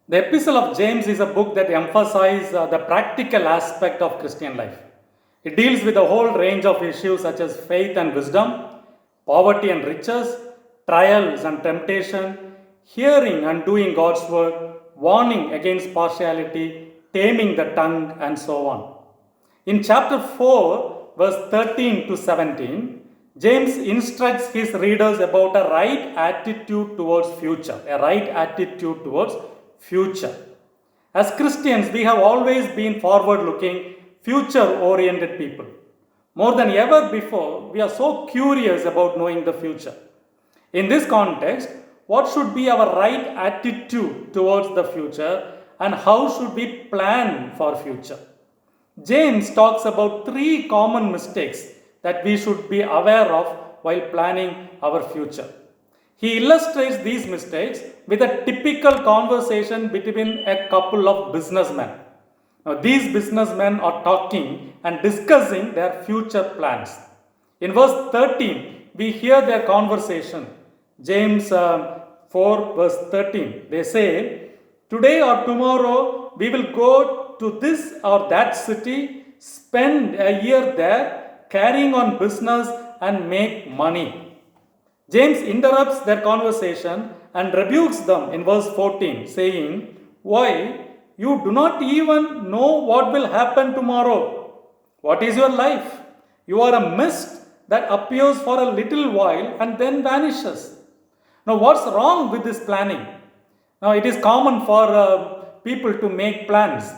The Epistle of James is a book that emphasizes the practical aspect of Christian life. It deals with a whole range of issues such as faith and wisdom, poverty and riches, trials and temptation, hearing and doing God's word, warning against partiality, taming the tongue, and so on. In chapter 4, verse 13 to 17, James instructs his readers about a right attitude towards future, a right attitude towards future. As Christians, we have always been forward looking, future oriented people. More than ever before, we are so curious about knowing the future. In this context, what should be our right attitude towards the future and how should we plan for future? James talks about three common mistakes that we should be aware of while planning our future. He illustrates these mistakes with a typical conversation between a couple of businessmen. Now, these businessmen are talking and discussing their future plans. In verse 13, we hear their conversation. James 4, verse 13. They say, "Today or tomorrow we will go to this or that city, spend a year there, carrying on business and make money." James interrupts their conversation and rebukes them in verse 14, saying, "Why? You do not even know what will happen tomorrow. What is your life? You are a mist that appears for a little while and then vanishes." Now, what's wrong with this planning? Now, it is common for people to make plans,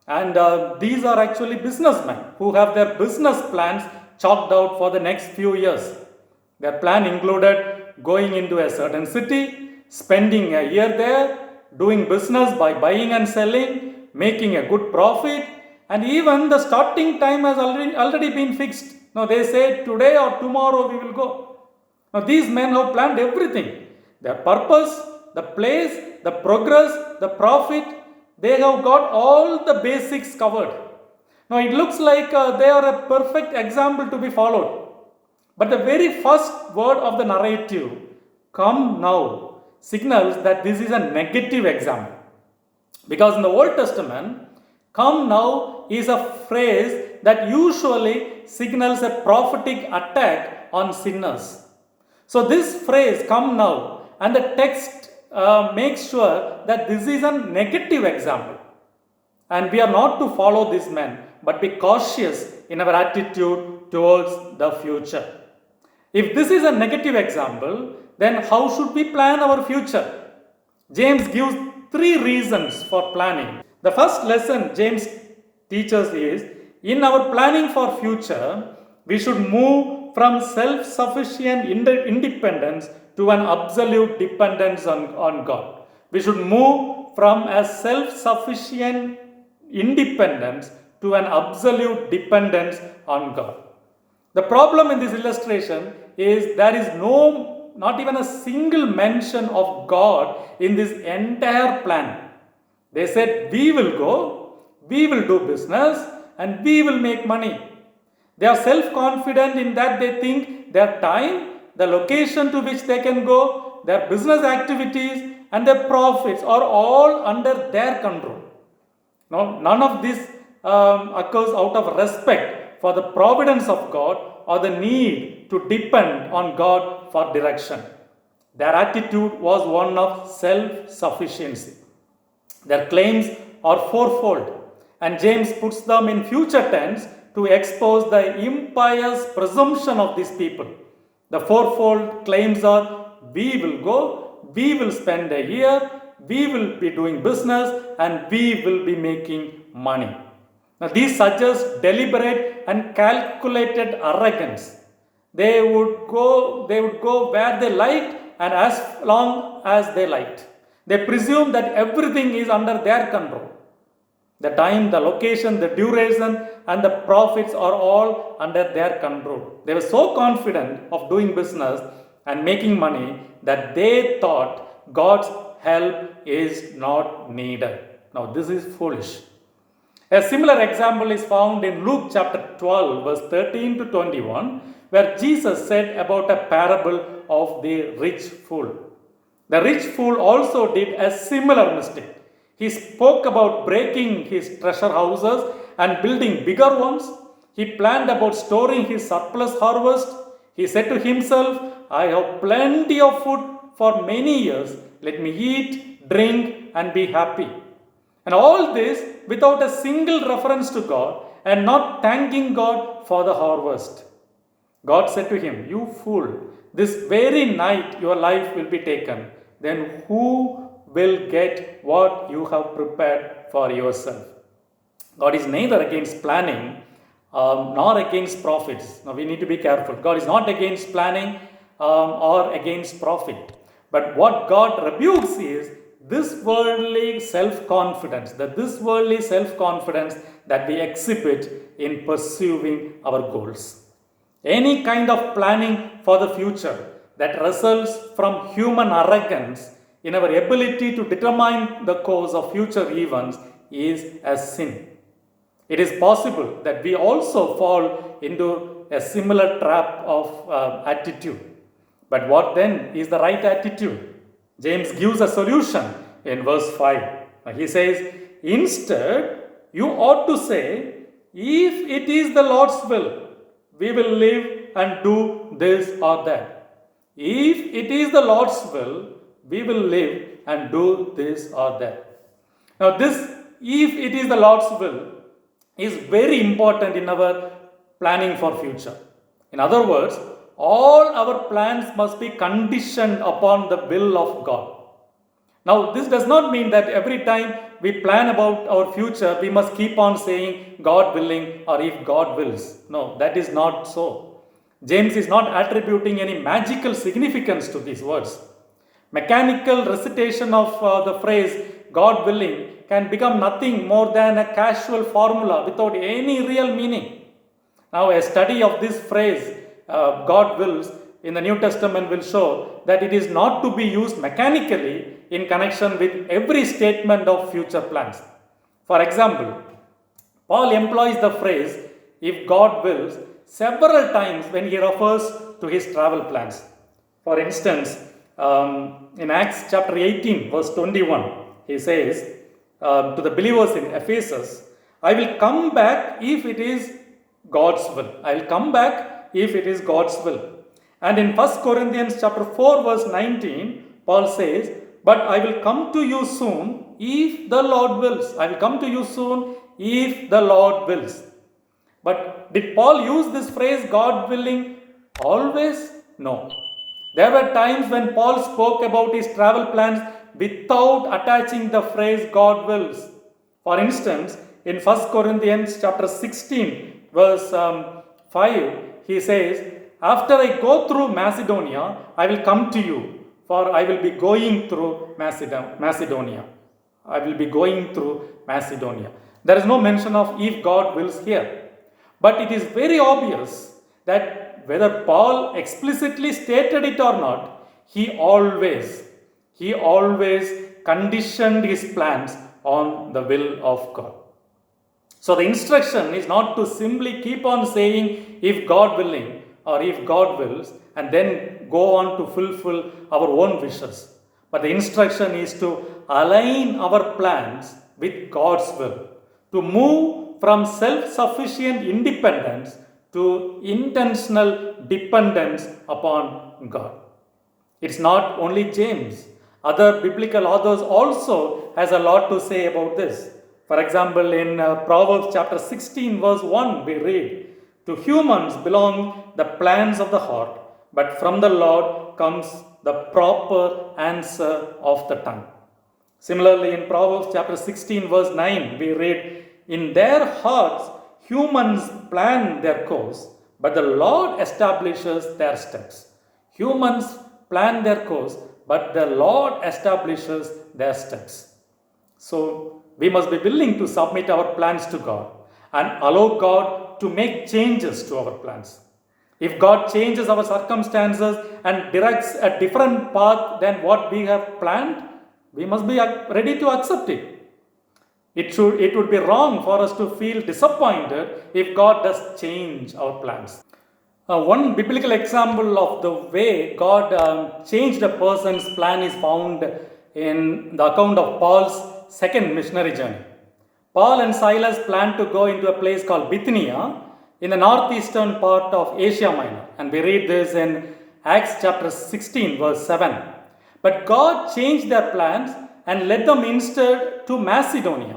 and these are actually businessmen who have their business plans chalked out for the next few years. Their plan included going into a certain city, spending a year there, doing business by buying and selling, making a good profit, and even the starting time has already been fixed. Now they say today or tomorrow we will go. Now these men have planned everything. Their purpose, the place, the progress, the profit, they have got all the basics covered. Now it looks like they are a perfect example to be followed. But the very first word of the narrative, "come now," signals that this is a negative example. Because in the Old Testament, "come now" is a phrase that usually signals a prophetic attack on sinners. So this phrase, "come now," and the text makes sure that this is a negative example. And we are not to follow these men, but be cautious in our attitude towards the future. If this is a negative example, then how should we plan our future? James gives three reasons for planning. The first lesson James teaches is, in our planning for future, we should move from self-sufficient independence to an absolute dependence on God. We should move from a self-sufficient independence to an absolute dependence on God. The problem in this illustration is there is not even a single mention of God in this entire plan. They said, "We will go, we will do business, and we will make money." They are self-confident in that they think their time, the location to which they can go, their business activities, and their profits are all under their control. Now, none of this occurs out of respect for the providence of God or the need to depend on God for direction. Their attitude was one of self-sufficiency. Their claims are fourfold, and James puts them in future tense to expose the impious presumption of these people. The fourfold claims are, "We will go, we will spend a year, we will be doing business, and we will be making money." Now, these suggest deliberate and calculated arrogance. They would go where they liked and as long as they liked. They presume that everything is under their control. The time, the location, the duration, and the profits are all under their control. They were so confident of doing business and making money that they thought God's help is not needed. Now, this is foolish. A similar example is found in Luke chapter 12, verse 13 to 21, where Jesus said about a parable of the rich fool. The rich fool also did a similar mistake. He spoke about breaking his treasure houses and building bigger ones. He planned about storing his surplus harvest. He said to himself, I have plenty of food for many years. Let me eat, drink, and be happy. And all this without a single reference to God and not thanking God for the harvest. God said to him, You fool, this very night your life will be taken. Then who will get what you have prepared for yourself? God is neither against planning nor against profits. Now we need to be careful. God is not against planning or against profit. But what God rebukes is this worldly self-confidence, that we exhibit in pursuing our goals. Any kind of planning for the future that results from human arrogance in our ability to determine the course of future events is a sin. It is possible that we also fall into a similar trap of attitude. But what then is the right attitude? James gives a solution in verse 5. He says, Instead, you ought to say, if it is the Lord's will, we will live and do this or that. If it is the Lord's will, we will live and do this or that. Now this, if it is the Lord's will, is very important in our planning for future. In other words, all our plans must be conditioned upon the will of God. Now, this does not mean that every time we plan about our future, we must keep on saying God willing or if God wills. No, that is not so. James is not attributing any magical significance to these words. Mechanical recitation of the phrase God willing can become nothing more than a casual formula without any real meaning. Now, a study of this phrase, God wills, in the New Testament will show that it is not to be used mechanically in connection with every statement of future plans. For example, Paul employs the phrase, if God wills, several times when he refers to his travel plans. For instance, in Acts chapter 18, verse 21, he says to the believers in Ephesus, I will come back if it is God's will. I will come back if it is God's will. And in 1 Corinthians chapter 4, verse 19, Paul says, but I will come to you soon if the Lord wills. I will come to you soon if the Lord wills. But did Paul use this phrase, God willing, always? No. There were times when Paul spoke about his travel plans without attaching the phrase God wills. For instance, in 1 Corinthians chapter 16, verse 5, he says, after I go through Macedonia, I will come to you, for I will be going through Macedonia. I will be going through Macedonia. There is no mention of if God wills here. But it is very obvious that whether Paul explicitly stated it or not, he always conditioned his plans on the will of God. So the instruction is not to simply keep on saying if God willing or if God wills and then go on to fulfill our own wishes. But the instruction is to align our plans with God's will, to move from self-sufficient independence to intentional dependence upon God. It's not only James. Other biblical authors also has a lot to say about this. For example, in Proverbs chapter 16 verse 1 we read, to humans belong the plans of the heart, but from the Lord comes the proper answer of the tongue. Similarly, in Proverbs chapter 16 verse 9 we read, in their hearts humans plan their course, but the Lord establishes their steps. Humans plan their course, but the Lord establishes their steps. So, we must be willing to submit our plans to God and allow God to make changes to our plans. If God changes our circumstances and directs a different path than what we have planned, we must be ready to accept it. It would be wrong for us to feel disappointed if God does change our plans. One biblical example of the way God changed a person's plan is found in the account of Paul's second missionary journey. Paul and Silas planned to go into a place called Bithynia in the northeastern part of Asia Minor. And we read this in Acts chapter 16, verse 7. But God changed their plans and led them instead to Macedonia.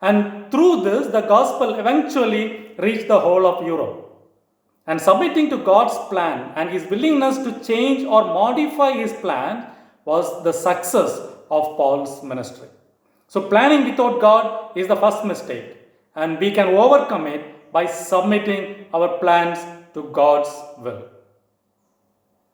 And through this, the gospel eventually reached the whole of Europe. And submitting to God's plan and his willingness to change or modify his plan was the success of Paul's ministry. So, planning without God is the first mistake, and we can overcome it by submitting our plans to God's will.